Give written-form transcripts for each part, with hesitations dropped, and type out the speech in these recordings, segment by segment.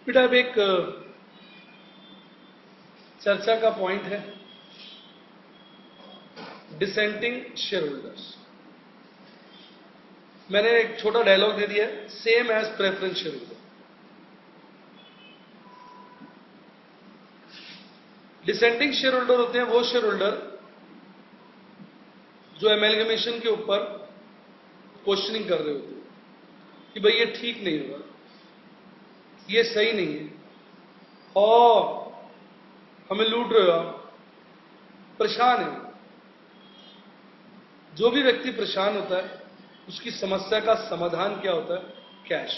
बेटा अब एक चर्चा का पॉइंट है डिसेंटिंग शेयर होल्डर्स। मैंने एक छोटा डायलॉग दे दिया है, same as preference shareholder. Dissenting shareholder होते हैं वो शेयर होल्डर जो एमेलगमेशन के ऊपर क्वेश्चनिंग कर रहे होते हैं कि भाई ये ठीक नहीं होगा, ये सही नहीं है, और हमें लूट रहे हो आप, परेशान है। जो भी व्यक्ति परेशान होता है उसकी समस्या का समाधान क्या होता है? कैश।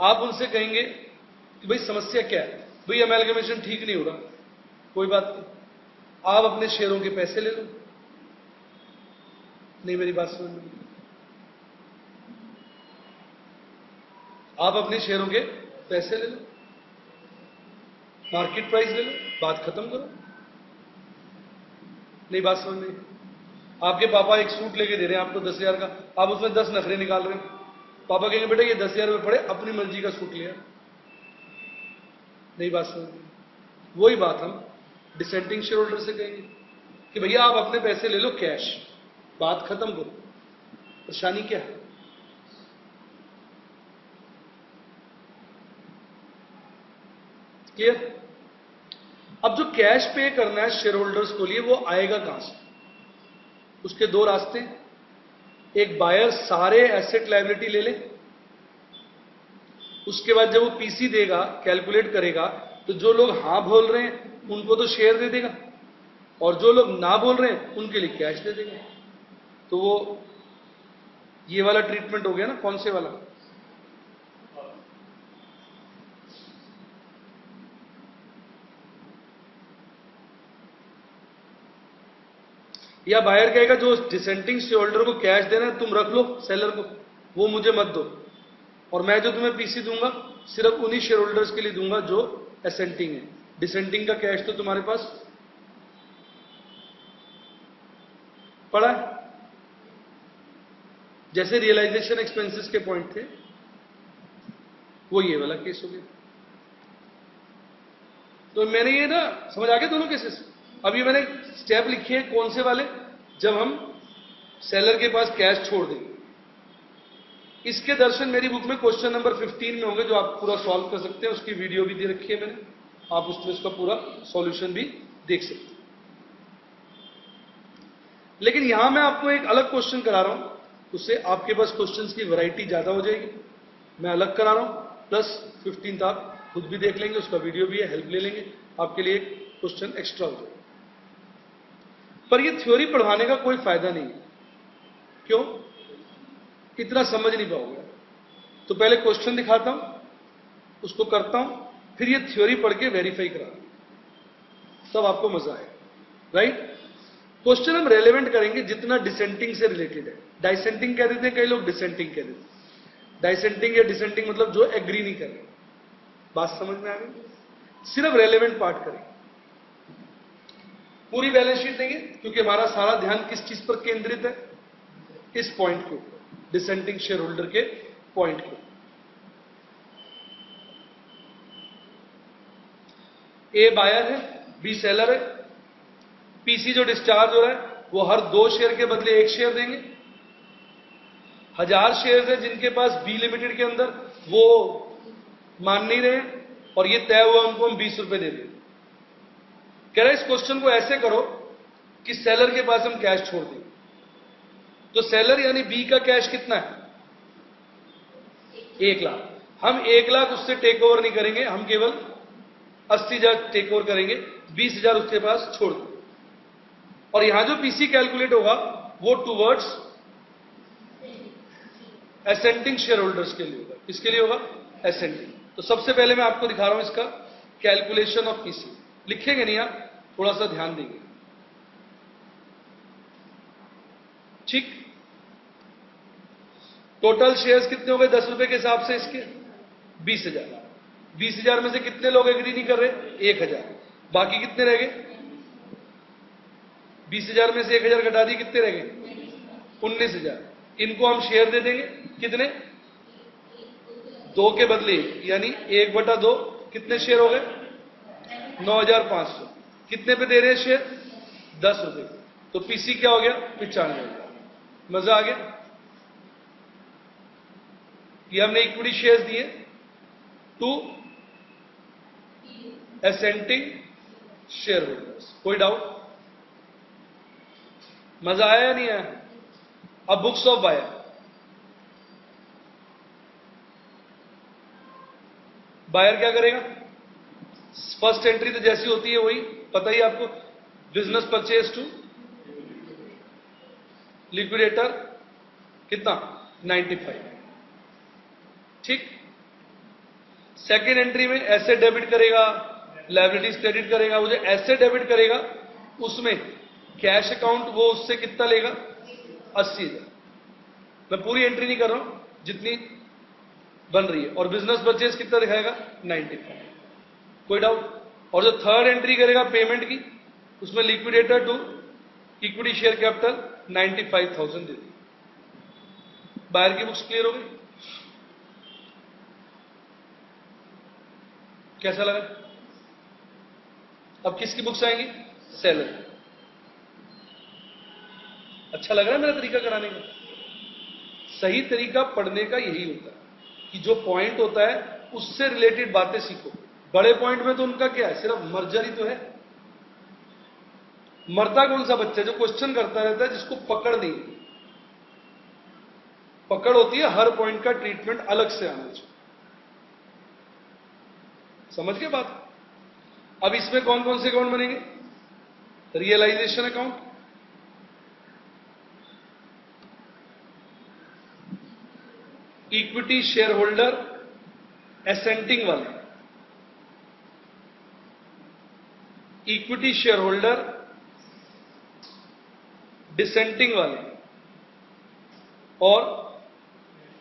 आप उनसे कहेंगे कि भाई समस्या क्या है? भाई एमेलगमेशन ठीक नहीं हो रहा, कोई बात नहीं, आप अपने शेयरों के पैसे ले लो। नहीं, मेरी बात समझ में, आप अपने शेयरों के पैसे ले लो, मार्केट प्राइस ले लो, बात खत्म करो। नहीं, बात समझ में। आपके पापा एक सूट लेके दे रहे हैं आपको 10,000 का, आप उसमें 10 नखरे निकाल रहे हैं। पापा कहेंगे बेटा ये 10,000 रुपये पड़े, अपनी मर्जी का सूट लिया। नहीं, बात समझ में। वही बात हम डिसेंटिंग शेयर होल्डर से कहेंगे कि भैया आप अपने पैसे ले लो कैश, बात खत्म करो, परेशानी क्या है? क्लियर? अब जो कैश पे करना है शेयर होल्डर्स को लिए, वो आएगा कहां से? उसके दो रास्ते। एक, बायर सारे एसेट लायबिलिटी ले ले, उसके बाद जब वो पीसी देगा, कैलकुलेट करेगा, तो जो लोग हां बोल रहे हैं उनको तो शेयर दे देगा, और जो लोग ना बोल रहे हैं उनके लिए कैश दे देगा। तो वो ये वाला ट्रीटमेंट हो गया ना। कौन से वाला? या बायर कहेगा जो डिसेंटिंग शेयर होल्डर को कैश देना है तुम रख लो, सेलर को, वो मुझे मत दो, और मैं जो तुम्हें पीसी दूंगा सिर्फ उन्हीं शेयर होल्डर्स के लिए दूंगा जो एसेंटिंग है। डिसेंटिंग का कैश तो तुम्हारे पास पड़ा है। जैसे रियलाइजेशन एक्सपेंसेस के पॉइंट थे, वो ये वाला केस हो गया। तो मैंने ये ना समझ आ गया दोनों केसेस। अब ये मैंने स्टेप लिखे हैं कौन से वाले, जब हम सेलर के पास कैश छोड़ देंगे। इसके दर्शन मेरी बुक में क्वेश्चन नंबर 15 में होंगे, जो आप पूरा सॉल्व कर सकते हैं। उसकी वीडियो भी दे रखी है मैंने, आप उसमें उसका पूरा सॉल्यूशन भी देख सकते हैं। लेकिन यहां मैं आपको एक अलग क्वेश्चन करा रहा हूं, उससे आपके पास क्वेश्चंस की वैरायटी ज्यादा हो जाएगी। मैं अलग करा रहा हूं, प्लस 15 आप खुद भी देख लेंगे, उसका वीडियो भी है, हेल्प ले लेंगे, आपके लिए एक क्वेश्चन एक्स्ट्रा हो जाएगा। पर ये थ्योरी पढ़वाने का कोई फायदा नहीं है। क्यों? इतना समझ नहीं पाओगे। तो पहले क्वेश्चन दिखाता हूं, उसको करता हूं, फिर ये थ्योरी पढ़ के वेरीफाई कराना, तब आपको मजा आएगा। राइट? क्वेश्चन हम रेलेवेंट करेंगे जितना डिसेंटिंग से रिलेटेड है। डाइसेंटिंग कह देते हैं कई लोग, डिसेंटिंग कह देते हैं। डाइसेंटिंग या डिसेंटिंग मतलब जो एग्री नहीं कर रहे। बात समझ में आ गई? सिर्फ रेलेवेंट पार्ट करेंगे, पूरी बैलेंस शीट देंगे, क्योंकि हमारा सारा ध्यान किस चीज पर केंद्रित है? इस पॉइंट के ऊपर, डिसेंटिंग शेयर होल्डर के पॉइंट के ऊपर। ए बायर है, बी सेलर है, पीसी जो डिस्चार्ज हो रहा है वो हर 2 शेयर के बदले 1 शेयर देंगे। 1000 शेयर है जिनके पास बी लिमिटेड के अंदर, वो मान नहीं रहे, और ये तय हुआ उनको हम 20 रुपए दे दें। कह रहे इस क्वेश्चन को ऐसे करो कि सेलर के पास हम कैश छोड़ दें। तो सेलर यानी बी का कैश कितना है? 1 लाख। हम 1 लाख उससे टेक ओवर नहीं करेंगे, हम केवल 80,000 टेक ओवर करेंगे, 20,000 उसके पास छोड़ दो। और यहां जो पीसी कैलकुलेट होगा वो टूवर्ड्स एसेंटिंग शेयर होल्डर्स के लिए होगा। किसके लिए होगा? एसेंटिंग। तो सबसे पहले मैं आपको दिखा रहा हूं इसका कैलकुलेशन ऑफ पीसी। लिखेंगे नहीं आप, थोड़ा सा ध्यान देंगे। ठीक? टोटल शेयर्स कितने हो गए 10 रुपए के हिसाब से इसके? 20,000। 20,000 में से कितने लोग एग्री नहीं कर रहे? 1,000। बाकी कितने रह गए? 20,000 में से 1,000 घटा दिए, कितने रह गए? 19,000। इनको हम शेयर दे देंगे, कितने? 2 के बदले यानी 1/2 कितने शेयर हो गए? 9,500। कितने पे दे रहे हैं शेयर? 10 रुपए। तो पीसी क्या हो गया? 95,000। मजा आ गया? ये हमने इक्विटी शेयर्स दिए टू असेंटिंग शेयर होल्डर्स। कोई डाउट? मजा आया या नहीं आया? अब बुक्स ऑफ बायर। बायर क्या करेगा? फर्स्ट एंट्री तो जैसी होती है वही, पता ही आपको, बिजनेस परचेज टू लिक्विडेटर कितना? 95। ठीक। सेकेंड एंट्री में एसेट डेबिट करेगा, लायबिलिटीज क्रेडिट करेगा। वो जो एसेट डेबिट करेगा उसमें कैश अकाउंट वो उससे कितना लेगा? 80,000। मैं पूरी एंट्री नहीं कर रहा हूं, जितनी बन रही है। और बिजनेस परचेज कितना दिखाएगा? 95। कोई डाउट? और जो थर्ड एंट्री करेगा पेमेंट की, उसमें liquidator to equity share capital 95,000 दे दी। बायर की बुक्स क्लियर हो गई? कैसा लगा? अब किसकी बुक्स आएंगी? सेलर। अच्छा लग रहा है मेरा तरीका कराने का? सही तरीका पढ़ने का यही होता है कि जो पॉइंट होता है उससे रिलेटेड बातें सीखो। बड़े पॉइंट में तो उनका क्या है, सिर्फ मर्जर ही तो है। मरता कौन सा बच्चा? जो क्वेश्चन करता रहता है, जिसको पकड़ नहीं। पकड़ होती है हर पॉइंट का ट्रीटमेंट अलग से आना चाहिए। समझ गए बात? अब इसमें कौन कौन से अकाउंट बनेंगे? Realization account, equity share holder assenting वाले, इक्विटी शेयर होल्डर डिसेंटिंग वाले, और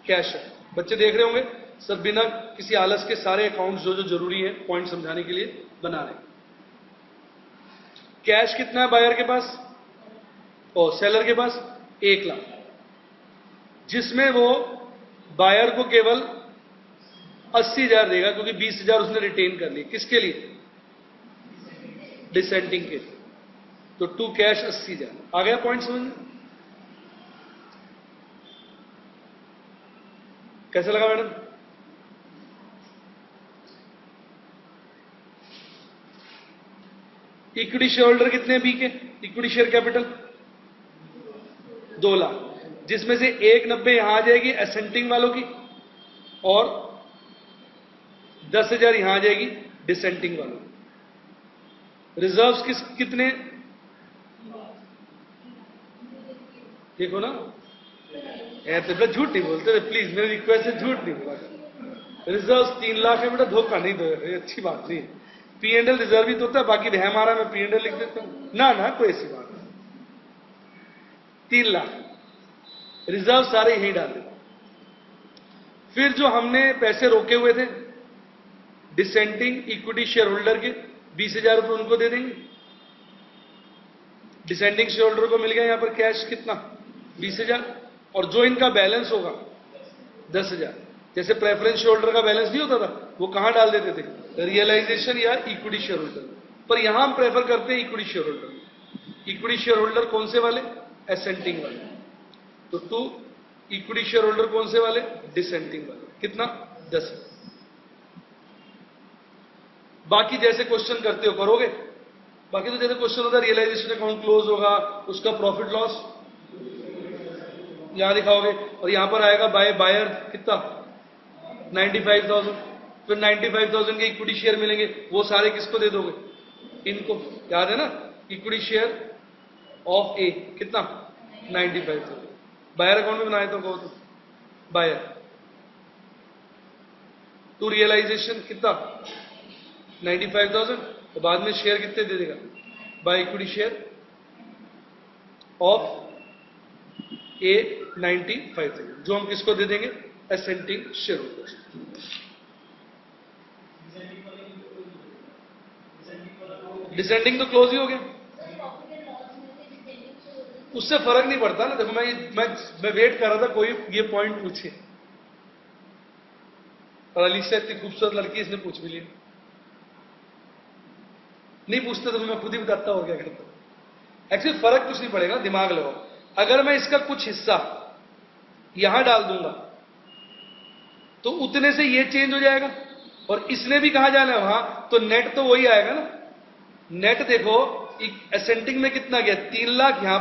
कैश। बच्चे देख रहे होंगे सब बिना किसी आलस के सारे अकाउंट्स जो जो जरूरी है पॉइंट समझाने के लिए बना रहे हैं। कैश कितना है बायर के पास और सेलर के पास? 1 लाख, जिसमें वो बायर को केवल 80,000 देगा, क्योंकि 20,000 उसने रिटेन कर लिए। किसके लिए? डिसेंटिंग के लिए। तो टू कैश 80,000। आ गया पॉइंट समझ में? कैसा लगा मैडम? इक्विटी शेयर होल्डर कितने बी के? इक्विटी शेयर कैपिटल 2 लाख, जिसमें से 190 यहां आ जाएगी एसेंटिंग वालों की, और 10,000 यहां आ जाएगी डिसेंटिंग वालों की। रिजर्व्स कितने? देखो ना, ऐसे तो झूठ नहीं बोलते प्लीज, मेरी रिक्वेस्ट है झूठ नहीं बोला। रिजर्व्स 3 लाख है बेटा, धोखा नहीं दो, ये अच्छी बात नहीं है। P&L रिजर्व ही तो होता है, बाकी वह मारा मैं P&L लिख देता हूं ना। ना कोई ऐसी बात नहीं। 3 लाख रिजर्व सारे यहीं डाल देता। फिर जो हमने पैसे रोके हुए थे डिसेंटिंग इक्विटी शेयर होल्डर के, 20,000 रुपए उनको दे देंगे। डिसेंडिंग शेयर होल्डर को मिल गया यहां पर कैश कितना? 20,000। और जो इनका बैलेंस होगा 10,000, जैसे प्रेफरेंस शेयर होल्डर का बैलेंस नहीं होता था, वो कहां डाल देते थे? रियलाइजेशन या इक्विटी शेयर होल्डर। पर यहां हम प्रेफर करते हैं equity share holder. Equity share holder कौन से वाले? एसेंटिंग वाले। तो टू इक्विटी शेयर होल्डर कौन से वाले? डिसेंटिंग वाले। कितना? 10। बाकी जैसे क्वेश्चन करते हो करोगे। बाकी तो जैसे क्वेश्चन होता है रियलाइजेशन अकाउंट क्लोज होगा, उसका प्रॉफिट लॉस यहां दिखाओगे, और यहां पर आएगा बाय बायर कितना? 95,000। फिर 95,000 के इक्विटी शेयर मिलेंगे, वो सारे किसको दे दोगे? इनको। याद है ना? इक्विटी शेयर ऑफ ए कितना? 95,000। बायर अकाउंट में बनाए तो कहो तो बायर टू रियलाइजेशन कितना? 95,000। तो बाद में शेयर कितने दे देगा? बाय इक्विटी शेयर ऑफ ए 95,000, जो हम किसको दे देंगे? एसेंटिंग शेयर होल्डर्स। डिसेंडिंग तो क्लोज ही हो गया, उससे फर्क नहीं पड़ता ना। देखो मैं वेट कर रहा था कोई ये पॉइंट पूछे। और अलीशा इतनी खूबसूरत लड़की, इसने पूछ भी लिया। नहीं पूछते तो मैं खुद ही बताता और क्या करता। एक्चुअली फर्क कुछ नहीं पड़ेगा, दिमाग लगाओ। अगर मैं इसका कुछ हिस्सा यहां डाल दूंगा तो उतने से ये चेंज हो जाएगा, और इसने भी कहा जाना है वहां, तो नेट तो वही आएगा ना। नेट देखो, असेंडिंग में कितना गया, 3 लाख यहां